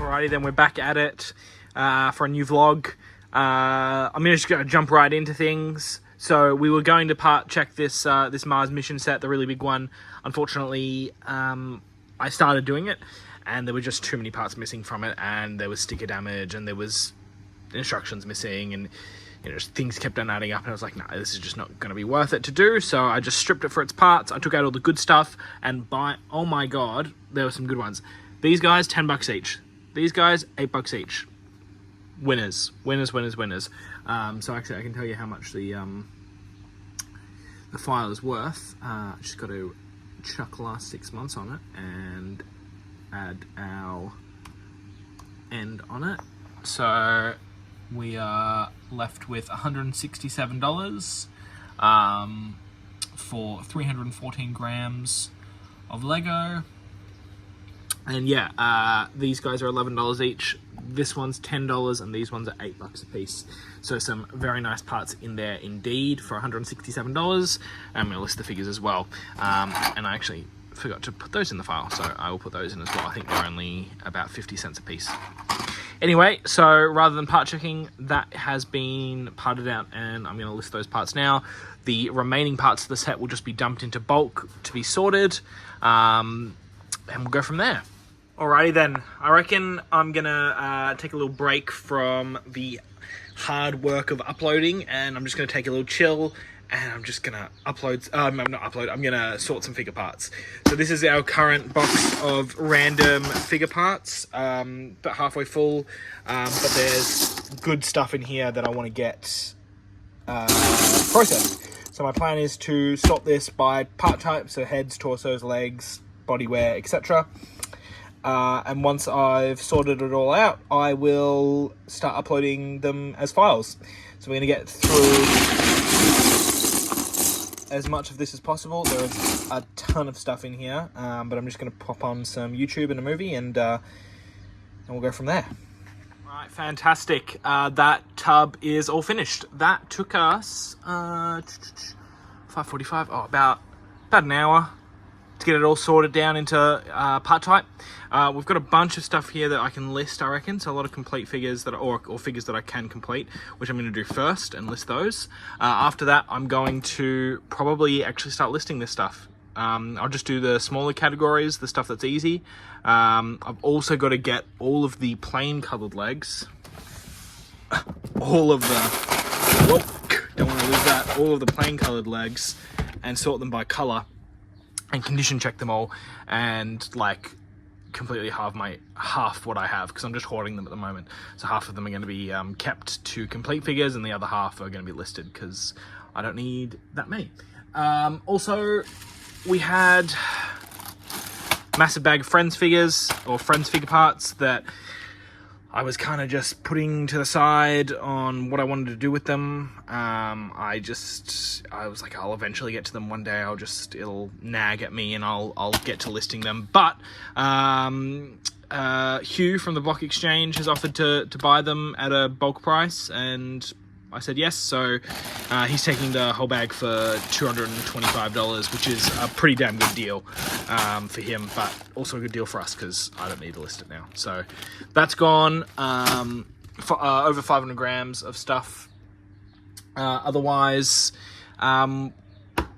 Alrighty, then we're back at it for a new vlog. I'm just going to jump right into things. So we were going to check this this Mars mission set, the really big one. Unfortunately, I started doing it, and there were just too many parts missing from it, and there was sticker damage, and there was instructions missing, and just things kept on adding up, and I was like, no, this is just not going to be worth it to do. So I just stripped it for its parts. I took out all the good stuff, and oh my god, there were some good ones. These guys, $10 each. These guys, $8 each. Winners. Winners, winners, winners. So actually, I can tell you how much the file is worth. Just got to chuck the last 6 months on it and add our end on it. So we are left with $167 for 314 grams of Lego. And yeah, these guys are $11 each. This one's $10, and these ones are $8 a piece. So some very nice parts in there indeed for $167. I'm going to list the figures as well. And I actually forgot to put those in the file, so I will put those in as well. I think they're only about 50 cents a piece. Anyway, so rather than part checking, that has been parted out, and I'm going to list those parts now. The remaining parts of the set will just be dumped into bulk to be sorted, and we'll go from there. Alrighty then, I reckon I'm gonna take a little break from the hard work of uploading, and I'm just gonna take a little chill, and I'm just gonna I'm gonna sort some figure parts. So this is our current box of random figure parts, but halfway full, but there's good stuff in here that I want to get processed. So my plan is to sort this by part type, so heads, torsos, legs, bodywear, etc. And once I've sorted it all out, I will start uploading them as files. So we're going to get through as much of this as possible. There is a ton of stuff in here, but I'm just going to pop on some YouTube and a movie, and we'll go from there. Right, fantastic. That tub is all finished. That took us 5:45. Oh, about an hour to get it all sorted down into part type. We've got a bunch of stuff here that I can list, I reckon. So a lot of complete figures that or figures that I can complete, which I'm going to do first and list those. After that, I'm going to probably actually start listing this stuff. I'll just do the smaller categories, the stuff that's easy. I've also got to get all of the plain colored legs. All of the... don't want to lose that. All of the plain colored legs, and sort them by color, and condition check them all, and like completely half what I have, because I'm just hoarding them at the moment. So half of them are going to be kept to complete figures, and the other half are going to be listed because I don't need that many. Also, we had massive bag of Friends figures, or Friends figure parts, that I was kind of just putting to the side on what I wanted to do with them. I was like, I'll eventually get to them one day. It'll nag at me, and I'll get to listing them. But Hugh from the Block Exchange has offered to buy them at a bulk price, and I said yes. So he's taking the whole bag for $225, which is a pretty damn good deal for him, but also a good deal for us because I don't need to list it now. So that's gone. For over 500 grams of stuff. Otherwise,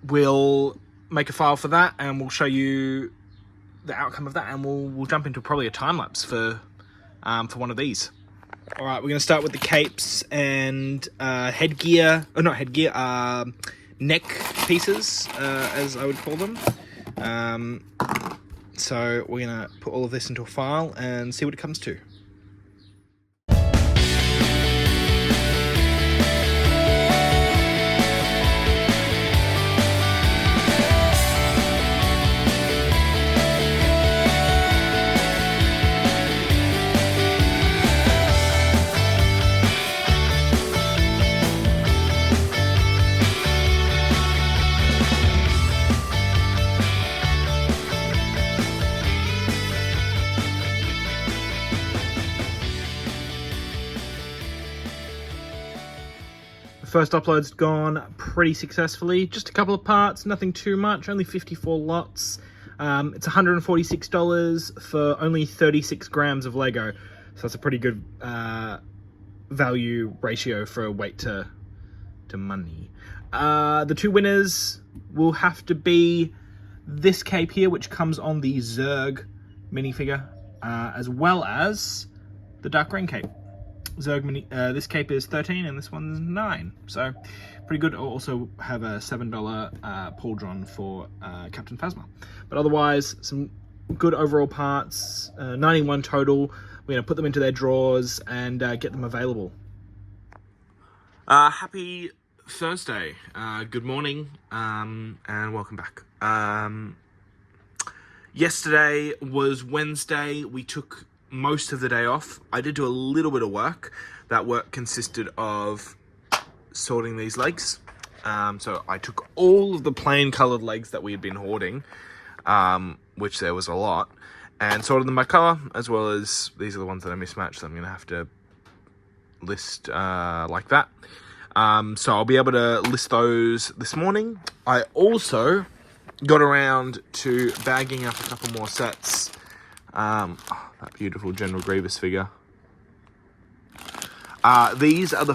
we'll make a file for that, and we'll show you the outcome of that, and we'll jump into probably a time lapse for one of these. All right, we're going to start with the capes and headgear, or not headgear, neck pieces, as I would call them. So we're going to put all of this into a file and see what it comes to. First upload's gone pretty successfully. Just a couple of parts, nothing too much, only 54 lots. It's $146 for only 36 grams of Lego. So that's a pretty good value ratio for weight to money. The two winners will have to be this cape here, which comes on the Zerg minifigure, as well as the dark green cape. Zerg mini, this cape is 13 and this one's 9, so pretty good. I'll also have a $7 pauldron for Captain Phasma, but otherwise some good overall parts. 91 total. We're gonna put them into their drawers and get them available. Happy Thursday, good morning, and welcome back. Yesterday was Wednesday. We took most of the day off. I did do a little bit of work. That work consisted of sorting these legs. So I took all of the plain colored legs that we had been hoarding, which there was a lot, and sorted them by color, as well as these are the ones that I mismatched, so I'm gonna have to list like that. So I'll be able to list those this morning. I also got around to bagging up a couple more sets. That beautiful General Grievous figure. These are the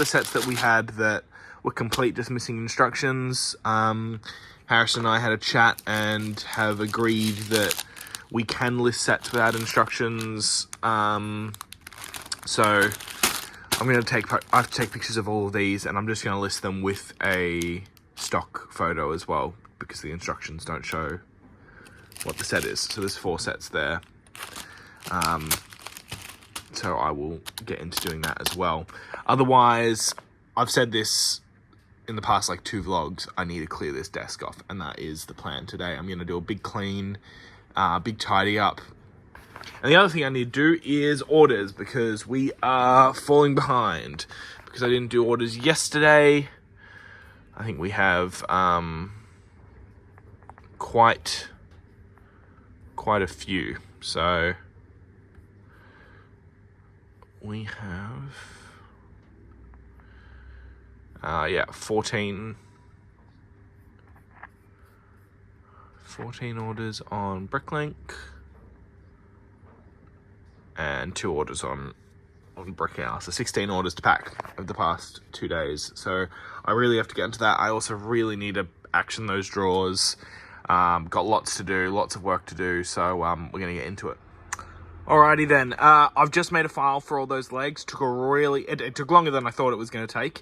sets that we had that were complete, just missing instructions. Harrison and I had a chat and have agreed that we can list sets without instructions. So I'm going to I have to take pictures of all of these, and I'm just going to list them with a stock photo as well, because the instructions don't show what the set is. So there's 4 sets there. So I will get into doing that as well. Otherwise, I've said this in the past like 2 vlogs, I need to clear this desk off, and that is the plan today. I'm going to do a big clean, big tidy up. And the other thing I need to do is orders, because we are falling behind. Because I didn't do orders yesterday. I think we have quite a few. So we have 14 orders on Bricklink and 2 orders on Bricklink. So 16 orders to pack over the past 2 days. So I really have to get into that. I also really need to action those drawers. Got lots to do, lots of work to do, so we're going to get into it. Alrighty then, I've just made a file for all those legs. It took longer than I thought it was going to take.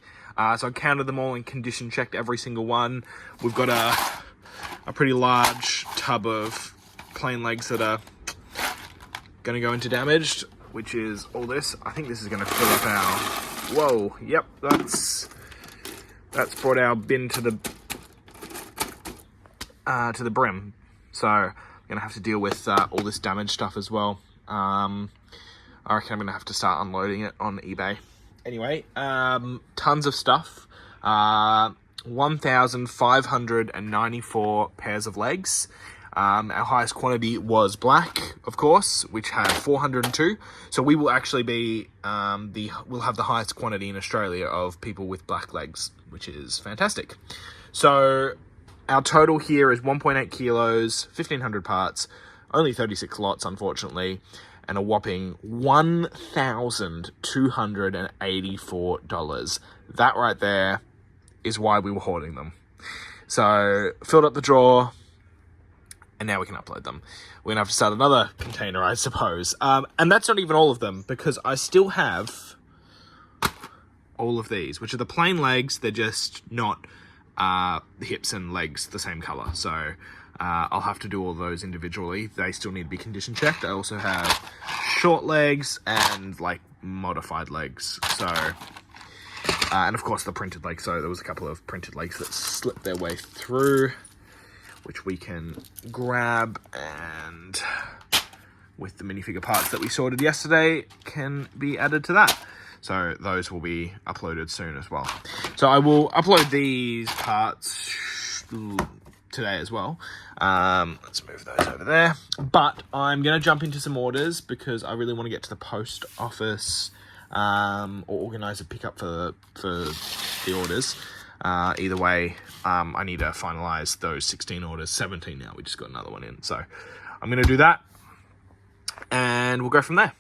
So I counted them all and condition checked every single one. We've got a pretty large tub of plain legs that are going to go into damaged, which is all this. I think this is going to fill up our... Whoa, yep, that's brought our bin to the brim. So I'm going to have to deal with all this damaged stuff as well. I reckon I'm going to have to start unloading it on eBay. Anyway, tons of stuff. 1,594 pairs of legs. Our highest quantity was black, of course, which had 402. So we will actually be we'll have the highest quantity in Australia of people with black legs, which is fantastic. So our total here is 1.8 kilos, 1,500 parts, only 36 lots, unfortunately, and a whopping $1,284. That right there is why we were hoarding them. So filled up the drawer, and now we can upload them. We're gonna have to start another container, I suppose. And that's not even all of them, because I still have all of these, which are the plain legs. They're just not the hips and legs the same color. So I'll have to do all those individually. They still need to be condition checked. I also have short legs and like modified legs. So and of course the printed legs. So there was a couple of printed legs that slipped their way through, which we can grab, and with the minifigure parts that we sorted yesterday can be added to that. So those will be uploaded soon as well. So I will upload these parts today as well. Let's move those over there. But I'm going to jump into some orders because I really want to get to the post office or organise a pickup for the orders. Either way, I need to finalise those 16 orders. 17 now. We just got another one in. So I'm going to do that and we'll go from there.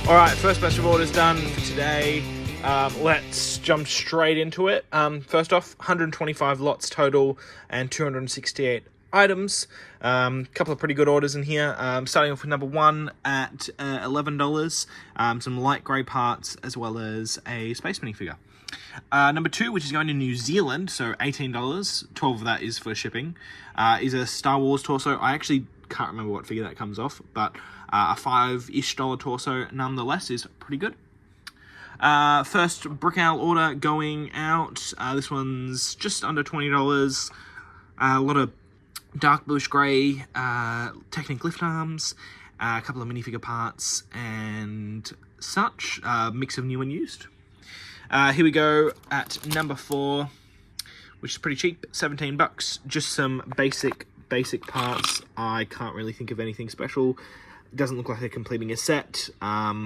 Alright, first batch of orders done for today. Let's jump straight into it. First off, 125 lots total and 268 items. Couple of pretty good orders in here. Starting off with number one at $11. Some light grey parts as well as a space minifigure. Number two, which is going to New Zealand, so $18. 12 of that is for shipping. Is a Star Wars torso. I actually can't remember what figure that comes off, but a $5-ish torso nonetheless is pretty good. First Bricklink order going out. This one's just under $20. A lot of dark bluish grey, Technic lift arms, a couple of minifigure parts and such. Mix of new and used. Here we go at number 4, which is pretty cheap, $17. Just some basic parts. I can't really think of anything special. It doesn't look like they're completing a set,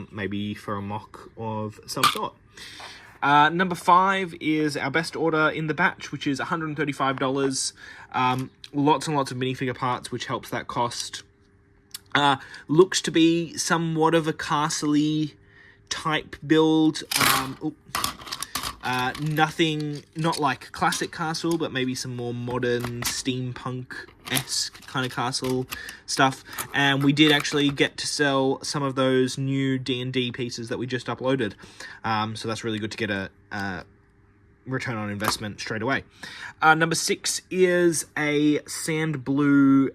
maybe for a mock of some sort. Number 5 is our best order in the batch, which is $135. Lots and lots of minifigure parts, which helps that cost. Looks to be somewhat of a castle-y type build. Nothing, not like classic castle, but maybe some more modern steampunk-esque kind of castle stuff. And we did actually get to sell some of those new D&D pieces that we just uploaded. So that's really good to get a return on investment straight away. Number 6 is a sand blue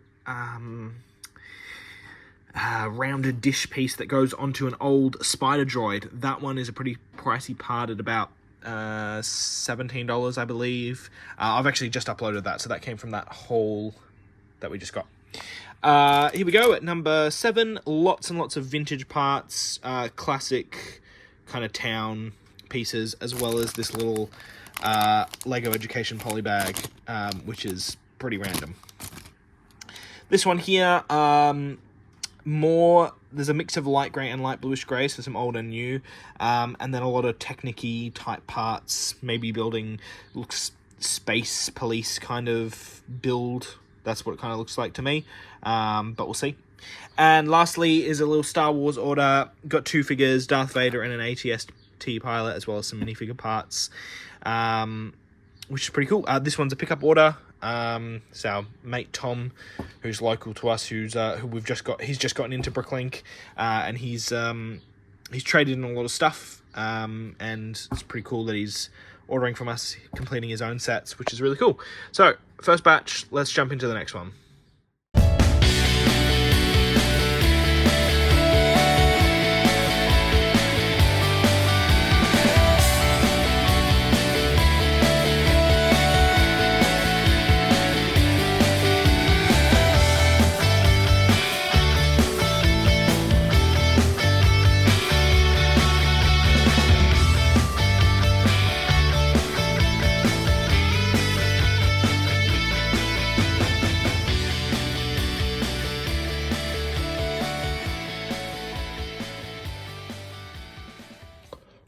rounded dish piece that goes onto an old spider droid. That one is a pretty pricey part at about $17, I believe. I've actually just uploaded that, so that came from that haul that we just got. Here we go at number 7. Lots and lots of vintage parts, classic kind of town pieces, as well as this little Lego Education poly bag, which is pretty random. This one here, there's a mix of light grey and light bluish grey, so some old and new, and then a lot of Technic-y type parts, maybe building, looks space police kind of build. That's what it kind of looks like to me, but we'll see. And lastly is a little Star Wars order. Got 2 figures, Darth Vader and an AT-ST pilot, as well as some minifigure parts, which is pretty cool. This one's a pickup order. It's our mate Tom, who's local to us, who we've just got. He's just gotten into Bricklink, and he's traded in a lot of stuff, and it's pretty cool that he's ordering from us, completing his own sets, which is really cool. So first batch, let's jump into the next one.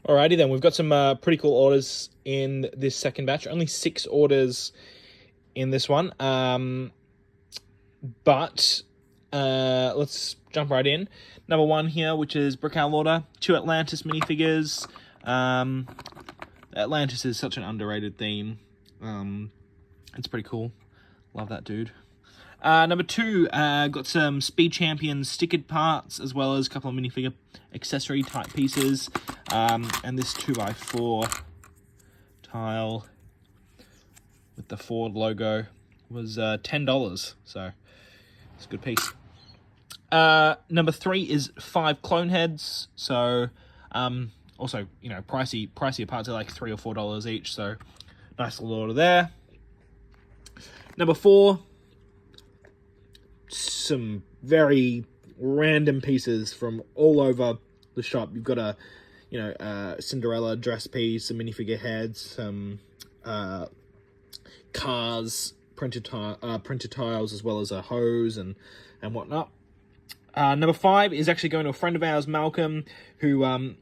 Alrighty then, we've got some pretty cool orders in this second batch. Only 6 orders in this one, but let's jump right in. Number 1 here, which is Bricklink order, 2 Atlantis minifigures. Atlantis is such an underrated theme. It's pretty cool. Love that dude. Number 2, got some Speed Champion stickered parts, as well as a couple of minifigure accessory type pieces. And this 2x4 tile with the Ford logo was $10, so it's a good piece. Number 3 is 5 clone heads, so also, you know, pricey parts are like $3 or $4 each, so nice little order there. Number 4, some very random pieces from all over the shop. You've got a, Cinderella dress piece, some minifigure heads, some cars, printed tiles, as well as a hose and whatnot. Number 5 is actually going to a friend of ours, Malcolm, who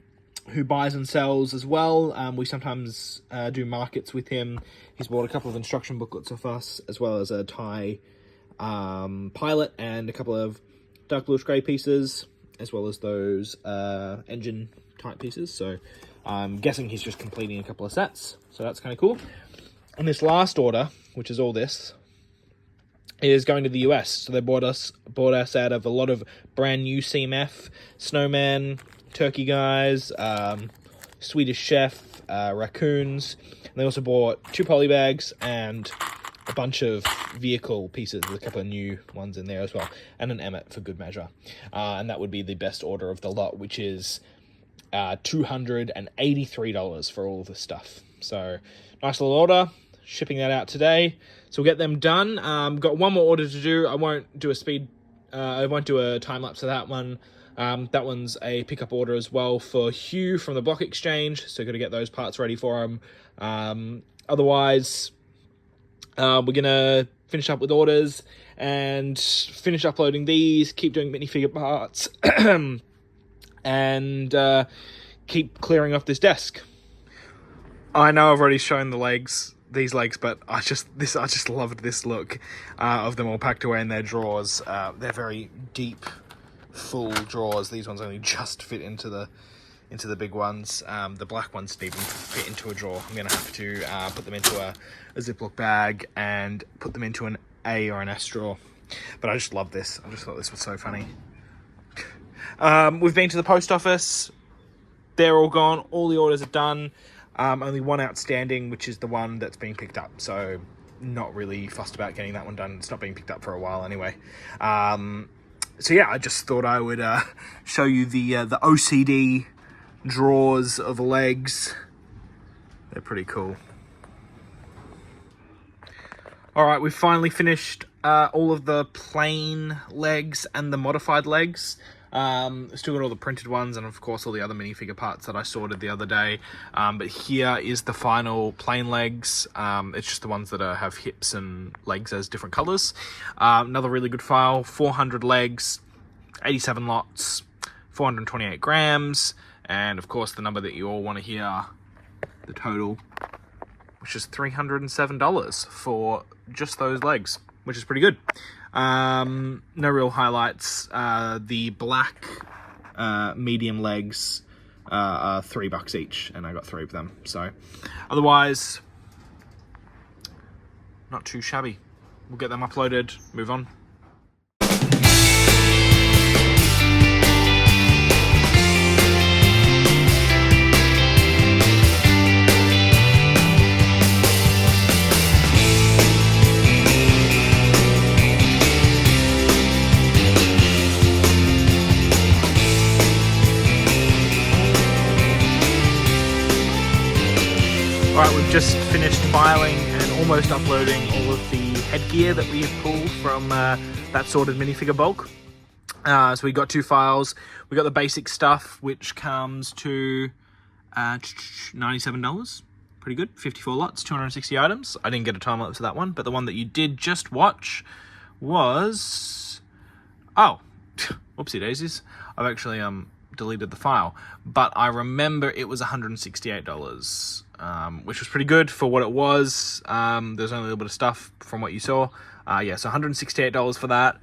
buys and sells as well. We sometimes do markets with him. He's bought a couple of instruction booklets of us, as well as a TIE pilot and a couple of dark bluish grey pieces. as well as those engine type pieces. So I'm guessing he's just completing a couple of sets. So that's kind of cool. And this last order, which is all this, is going to the US. So they bought us out of a lot of brand new CMF, Snowman, Turkey Guys, Swedish Chef, raccoons. And they also bought 2 poly bags and a bunch of vehicle pieces. There's a couple of new ones in there as well, and an Emmet for good measure. And that would be the best order of the lot, which is $283 for all of this stuff. So nice little order. Shipping that out today, so we'll get them done. Got one more order to do. I won't do a time lapse of that one. That one's a pickup order as well for Hugh from the Block Exchange, so got to get those parts ready for him. Otherwise, we're gonna finish up with orders and finish uploading these, keep doing minifigure parts, and keep clearing off this desk. I know I've already shown these legs, but I just loved this look of them all packed away in their drawers. They're very deep, full drawers. These ones only just fit into the big ones. The black ones didn't even fit into a drawer. I'm gonna have to put them into a Ziploc bag and put them into an A or an S drawer. But I just love this. I just thought this was so funny. We've been to the post office. They're all gone. All the orders are done. Only one outstanding, which is the one that's being picked up. So not really fussed about getting that one done. It's not being picked up for a while anyway. So yeah, I just thought I would show you the OCD drawers of legs. They're pretty cool. All right, we've finally finished all of the plain legs and the modified legs. Still got all the printed ones and of course all the other minifigure parts that I sorted the other day. But here is the final plain legs. It's just the ones that have hips and legs as different colors. Another really good file, 400 legs, 87 lots, 428 grams. And of course the number that you all want to hear, the total, which is $307 for just those legs, which is pretty good. No real highlights. The black medium legs are $3 each, and I got 3 of them. So otherwise, not too shabby. We'll get them uploaded, move on. Alright, we've just finished filing and almost uploading all of the headgear that we have pulled from that sorted minifigure bulk. So we got 2 files. We got the basic stuff, which comes to $97. Pretty good. 54 lots, 260 items. I didn't get a time lapse of that one, but the one that you did just watch was... Oh, whoopsie daisies. I've actually deleted the file, but I remember it was $168. Which was pretty good for what it was. There's only a little bit of stuff from what you saw. Yeah, so $168 for that.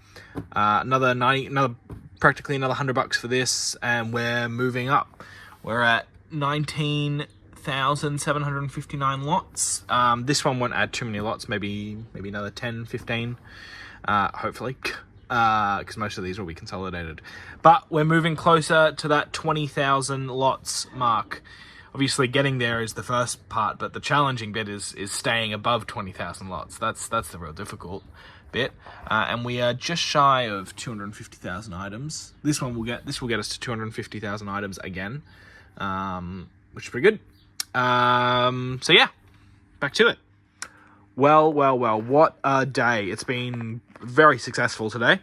Practically another $100 for this, and we're moving up. We're at 19,759 lots. This one won't add too many lots, maybe another 10, 15, hopefully, because most of these will be consolidated. But we're moving closer to that 20,000 lots mark. Obviously, getting there is the first part, but the challenging bit is staying above 20,000 lots. That's the real difficult bit. And we are just shy of 250,000 items. This will get us to 250,000 items again, which is pretty good. So yeah, back to it. Well, what a day. It's been very successful today.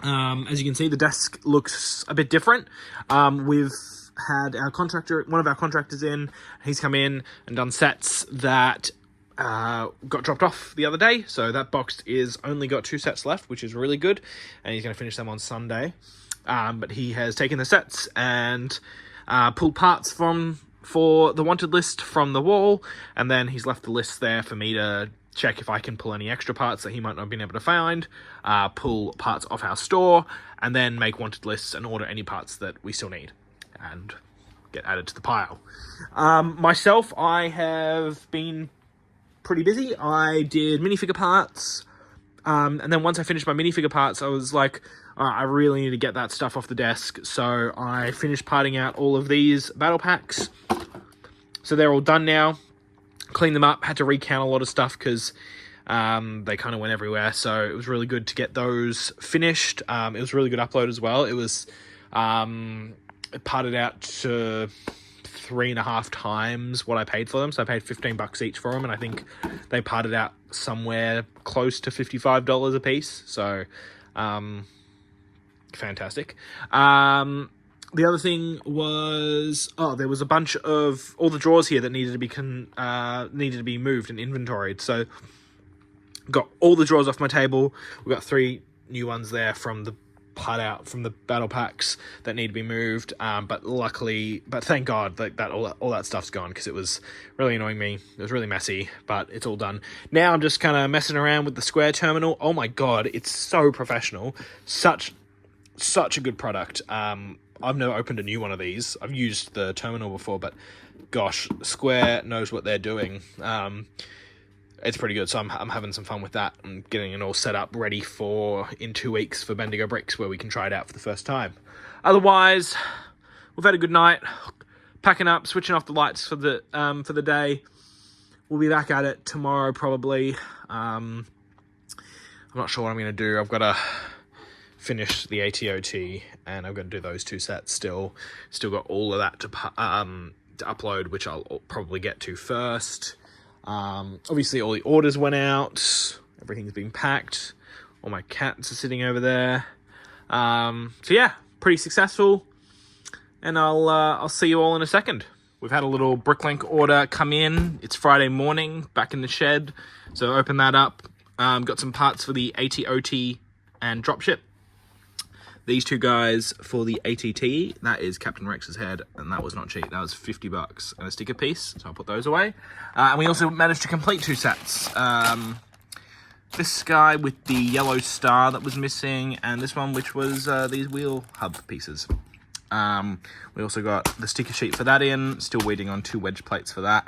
As you can see, the desk looks a bit different. We've had one of our contractors in. He's come in and done sets that got dropped off the other day, so that box is only got 2 sets left, which is really good, and he's going to finish them on Sunday. But he has taken the sets and pulled parts for the wanted list from the wall, and then he's left the list there for me to check if I can pull any extra parts that he might not have been able to find, pull parts off our store, and then make wanted lists and order any parts that we still need and get added to the pile. Myself, I have been pretty busy. I did minifigure parts, and then once I finished my minifigure parts, I was like, I really need to get that stuff off the desk. So I finished parting out all of these battle packs. So they're all done now. Cleaned them up, had to recount a lot of stuff because they kind of went everywhere. So it was really good to get those finished. It was a really good upload as well. It was parted out to 3.5 times what I paid for them. So I paid $15 each for them, and I think they parted out somewhere close to $55 a piece. So fantastic. The other thing was, there was a bunch of all the drawers here that needed to be moved and inventoried. So got all the drawers off my table. We've got 3 new ones there from the from the battle packs that need to be moved. But thank God that all that stuff's gone, because it was really annoying me. It was really messy, but it's all done. Now I'm just kind of messing around with the Square terminal. Oh my God, it's so professional. Such a good product. I've never opened a new one of these. I've used the terminal before, but gosh, Square knows what they're doing. It's pretty good, so I'm having some fun with that. I'm getting it all set up, ready for in 2 weeks for Bendigo Bricks, where we can try it out for the first time. Otherwise, we've had a good night, packing up, switching off the lights for the day. We'll be back at it tomorrow, probably. I'm not sure what I'm going to do. I've got to finish the ATOT, and I'm going to do those 2 sets still. Still got all of that to upload, which I'll probably get to first. Obviously all the orders went out, everything's been packed, all my cats are sitting over there. So yeah, pretty successful, and I'll see you all in a second. We've had a little Bricklink order come in. It's Friday morning, back in the shed, so open that up. Got some parts for the ATOT and dropship. These 2 guys for the ATT, that is Captain Rex's head, and that was not cheap. That was $50 and a sticker piece, so I'll put those away. And we also managed to complete 2 sets. This guy with the yellow star that was missing, and this one which was these wheel hub pieces. We also got the sticker sheet for that in, still waiting on 2 wedge plates for that.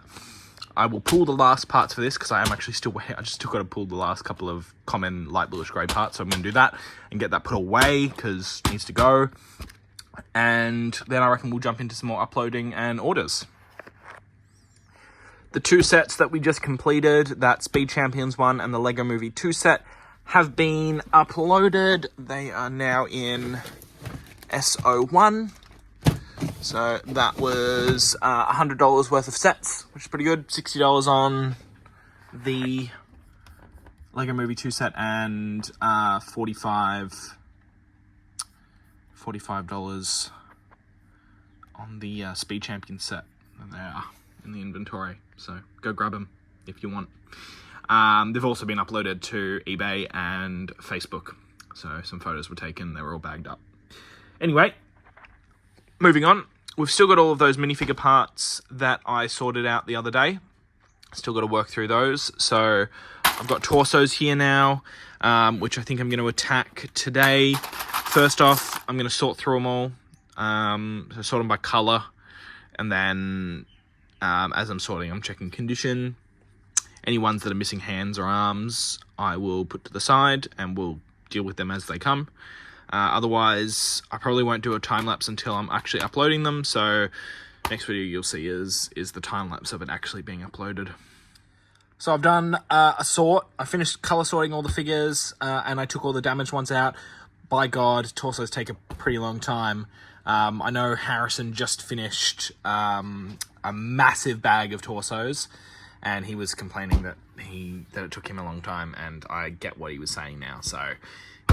I will pull the last parts for this, because I am actually still waiting. I just still got to pull the last couple of common light bluish grey parts, so I'm going to do that and get that put away, because it needs to go. And then I reckon we'll jump into some more uploading and orders. The 2 sets that we just completed, that Speed Champions one and the Lego Movie 2 set, have been uploaded. They are now in SO1. So that was $100 worth of sets, which is pretty good. $60 on the Lego Movie 2 set, and $45 on the Speed Champion set. And they are in the inventory, so go grab them if you want. They've also been uploaded to eBay and Facebook, so some photos were taken. They were all bagged up. Anyway, moving on. We've still got all of those minifigure parts that I sorted out the other day. Still got to work through those. So I've got torsos here now, which I think I'm going to attack today. First off, I'm going to sort through them all. So sort them by color. And then as I'm sorting, I'm checking condition. Any ones that are missing hands or arms, I will put to the side and we'll deal with them as they come. Otherwise, I probably won't do a time-lapse until I'm actually uploading them, so next video you'll see is the time-lapse of it actually being uploaded. So I've done a sort. I finished colour sorting all the figures, and I took all the damaged ones out. By God, torsos take a pretty long time. I know Harrison just finished a massive bag of torsos, and he was complaining that it took him a long time, and I get what he was saying now, so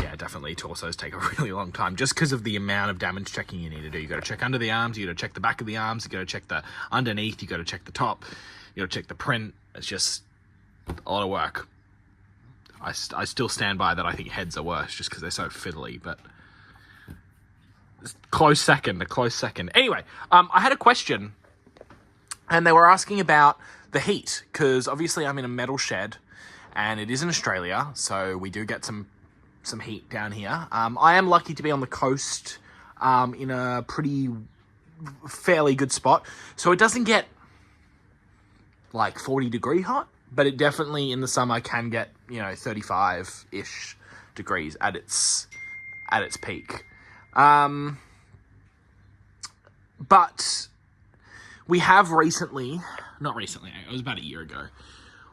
yeah, definitely torsos take a really long time, just because of the amount of damage checking you need to do. You got to check under the arms, you got to check the back of the arms, you got to check the underneath, you got to check the top, you got to check the print. It's just a lot of work. I still stand by that. I think heads are worse, just because they're so fiddly, but a close second. Anyway, I had a question, and they were asking about the heat, because obviously I'm in a metal shed, and it is in Australia, so we do get some heat down here. I am lucky to be on the coast in a fairly good spot, so it doesn't get like 40-degree hot, but it definitely in the summer can get, 35-ish degrees at its peak. But we have not recently, it was about a year ago,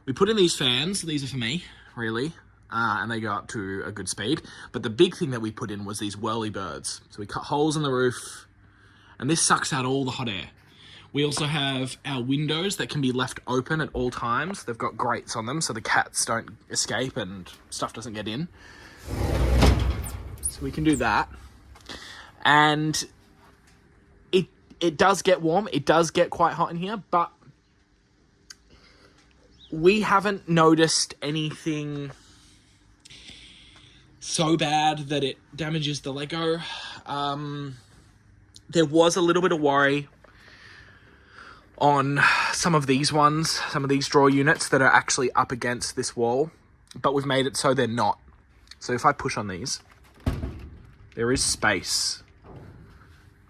we put in these fans. These are for me, really, and they go up to a good speed. But the big thing that we put in was these whirly birds. So we cut holes in the roof, and this sucks out all the hot air. We also have our windows that can be left open at all times. They've got grates on them so the cats don't escape and stuff doesn't get in. So we can do that. And it does get warm. It does get quite hot in here, but we haven't noticed anything so bad that it damages the Lego. There was a little bit of worry on some of these drawer units that are actually up against this wall, but we've made it so they're not. So if I push on these, there is space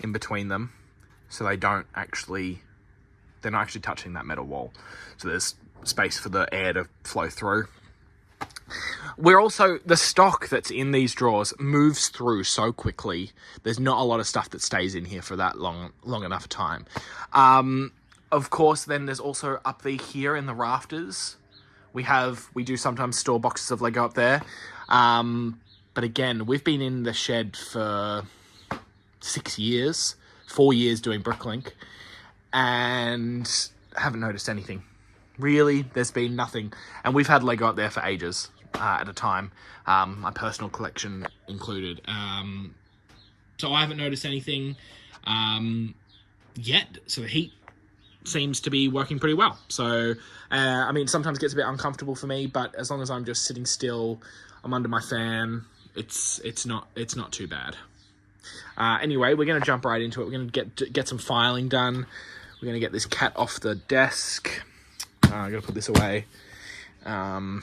in between them, so they're not actually touching that metal wall. So there's space for the air to flow through. The stock that's in these drawers moves through so quickly. There's not a lot of stuff that stays in here for that long enough time. Of course, then there's also up here in the rafters. We do sometimes store boxes of Lego up there. But again, we've been in the shed for 4 years doing Bricklink, and haven't noticed anything. Really, there's been nothing. And we've had Lego up there for ages at a time, my personal collection included. So I haven't noticed anything yet. So the heat seems to be working pretty well. So, sometimes it gets a bit uncomfortable for me, but as long as I'm just sitting still, I'm under my fan, it's not too bad. Anyway, we're going to jump right into it. We're going to get some filing done. We're going to get this cat off the desk. I'm going to put this away. And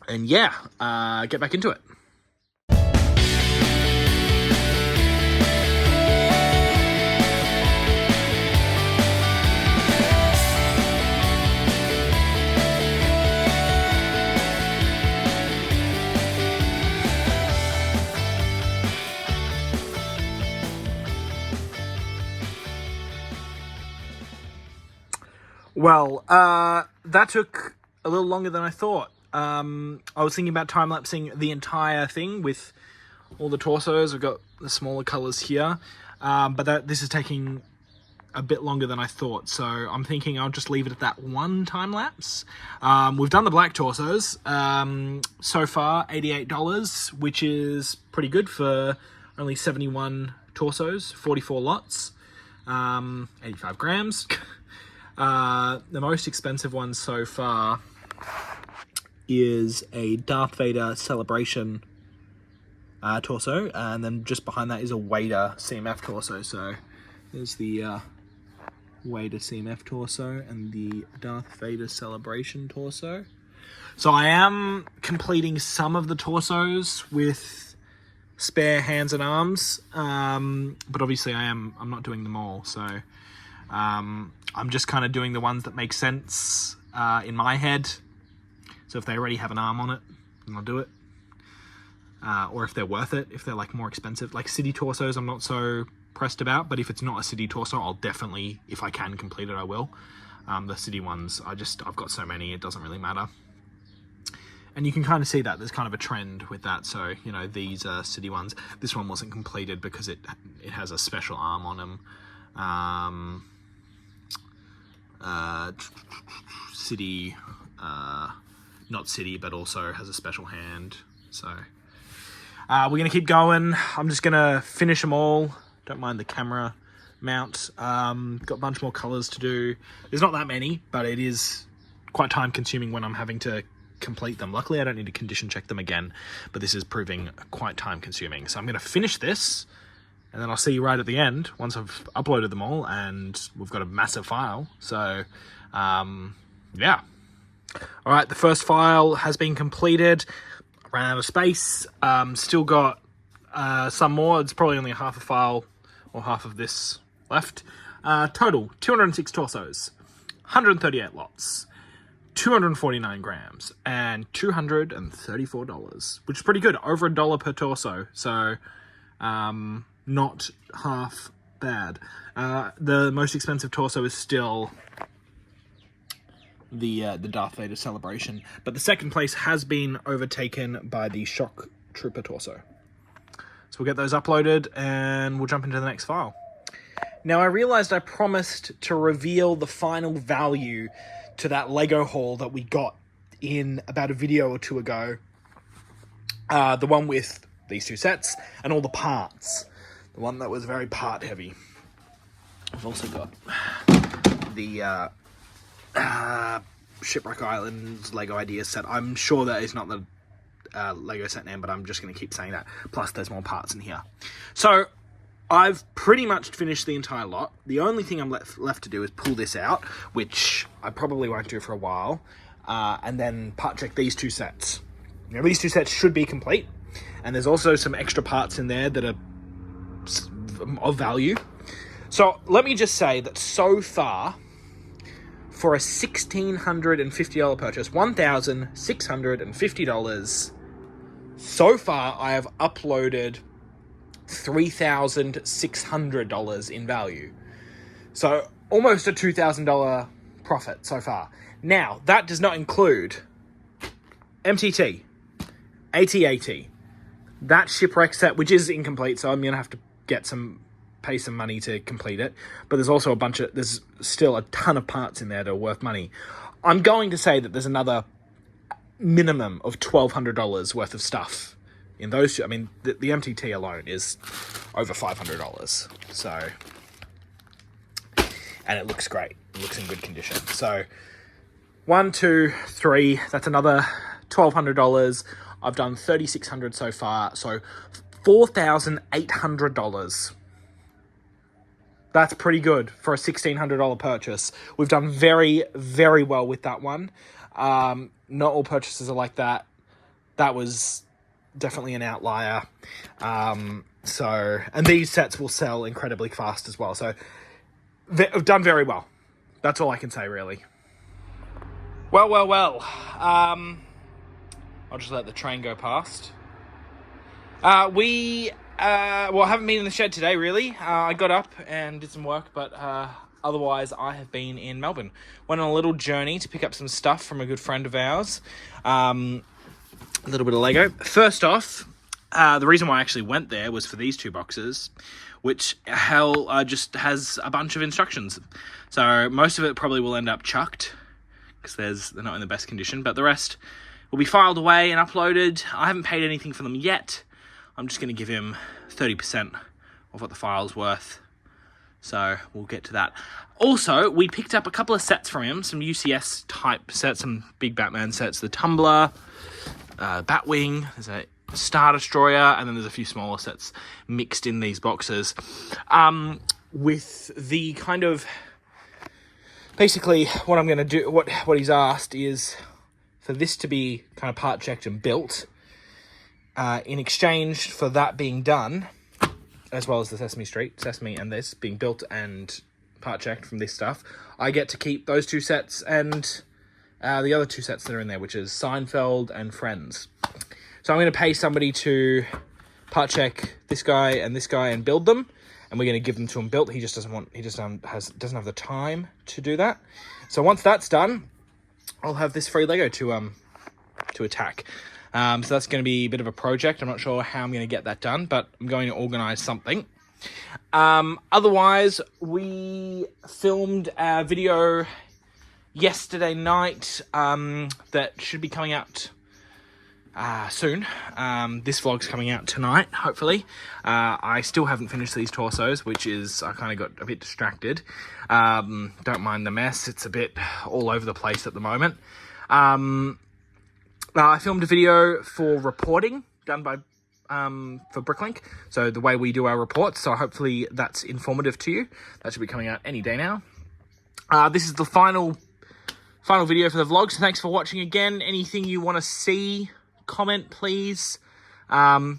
yeah, get back into it. Well, that took a little longer than I thought. I was thinking about time-lapsing the entire thing with all the torsos. We've got the smaller colours here, but this is taking a bit longer than I thought, so I'm thinking I'll just leave it at that one time-lapse. We've done the black torsos. So far, $88, which is pretty good for only 71 torsos, 44 lots, 85 grams. The most expensive one so far is a Darth Vader Celebration torso, and then just behind that is a Vader CMF torso. So there's the Vader CMF torso and the Darth Vader Celebration torso. So I am completing some of the torsos with spare hands and arms, but obviously I'm not doing them all. So I'm just kind of doing the ones that make sense in my head. So if they already have an arm on it, then I'll do it. Or if they're worth it, if they're like more expensive. Like city torsos, I'm not so pressed about, but if it's not a city torso, I'll definitely, if I can complete it, I will. The city ones, I've got so many, it doesn't really matter. And you can kind of see that there's kind of a trend with that. So, these are city ones. This one wasn't completed because it has a special arm on them. City, not city, but also has a special hand. So we're gonna keep going. I'm just gonna finish them all. Don't mind the camera mount. Got a bunch more colors to do. There's not that many, but it is quite time consuming when I'm having to complete them. Luckily I don't need to condition check them again, but this is proving quite time consuming. So I'm gonna finish this, and then I'll see you right at the end once I've uploaded them all and we've got a massive file. So, yeah. All right, the first file has been completed. Ran out of space. Still got some more. It's probably only half a file or half of this left. Total 206 torsos, 138 lots, 249 grams, and $234, which is pretty good. Over $1 per torso, so not half bad. The most expensive torso is still the Darth Vader Celebration, but the second place has been overtaken by the Shock Trooper torso. So we'll get those uploaded and we'll jump into the next file. Now, I realized I promised to reveal the final value to that Lego haul that we got in about a video or two ago. The one with these two sets and all the parts. The one that was very part heavy. I've also got the Shipwreck Island Lego Ideas set. I'm sure that is not the Lego set name, but I'm just going to keep saying that. Plus, there's more parts in here. So, I've pretty much finished the entire lot. The only thing I'm left to do is pull this out, which I probably won't do for a while, and then part check these two sets. Now, these two sets should be complete, and there's also some extra parts in there that are of value. So, let me just say that so far, for a $1,650 purchase, $1,650, so far I have uploaded $3,600 in value. So almost a $2,000 profit so far. Now, that does not include MTT, AT-AT, that shipwreck set, which is incomplete, so I'm going to have to pay some money to complete it. But there's also there's still a ton of parts in there that are worth money. I'm going to say that there's another minimum of $1,200 worth of stuff in those two. I mean, the MTT alone is over $500. So, and it looks great. It looks in good condition. So, 1, 2, 3. That's another $1,200. I've done $3,600 so far. So, $4,800. That's pretty good for a $1,600 purchase. We've done very, very well with that one. Not all purchases are like that. That was definitely an outlier. And these sets will sell incredibly fast as well. So, I've done very well. That's all I can say, really. Well. I'll just let the train go past. I haven't been in the shed today, really. I got up and did some work, but otherwise I have been in Melbourne. Went on a little journey to pick up some stuff from a good friend of ours. A little bit of Lego. First off, the reason why I actually went there was for these two boxes, which just has a bunch of instructions. So most of it probably will end up chucked, because they're not in the best condition, but the rest will be filed away and uploaded. I haven't paid anything for them yet. I'm just going to give him 30% of what the file's worth. So we'll get to that. Also, we picked up a couple of sets from him, some UCS type sets, some big Batman sets, the Tumbler, Batwing, there's a Star Destroyer, and then there's a few smaller sets mixed in these boxes. With the kind of, basically what I'm going to do, what he's asked is for this to be kind of part checked and built. In exchange for that being done, as well as the Sesame and this being built and part checked from this stuff, I get to keep those two sets and the other two sets that are in there, which is Seinfeld and Friends. So I'm going to pay somebody to part check this guy and build them, and we're going to give them to him built. He just doesn't have the time to do that. So once that's done, I'll have this free Lego to attack. So that's going to be a bit of a project. I'm not sure how I'm going to get that done, but I'm going to organize something. Otherwise, we filmed a video yesterday night that should be coming out soon. This vlog's coming out tonight, hopefully. I still haven't finished these torsos, which is, I kind of got a bit distracted. Don't mind the mess. It's a bit all over the place at the moment. I filmed a video for reporting done by for Bricklink, so the way we do our reports, so hopefully that's informative to you. That should be coming out any day now. This is the final final video for the vlog. So thanks for watching again. Anything you want to see, comment please. If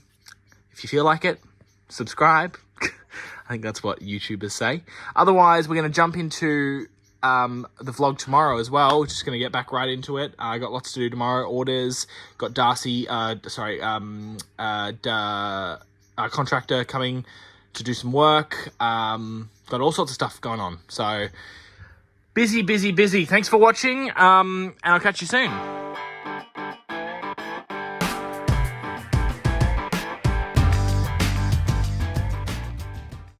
you feel like it, subscribe. I think that's what YouTubers say. Otherwise, we're going to jump into the vlog tomorrow as well. We're just going to get back right into it. I got lots to do tomorrow. Orders. Got Darcy, contractor coming to do some work. Got all sorts of stuff going on. So busy. Thanks for watching. And I'll catch you soon.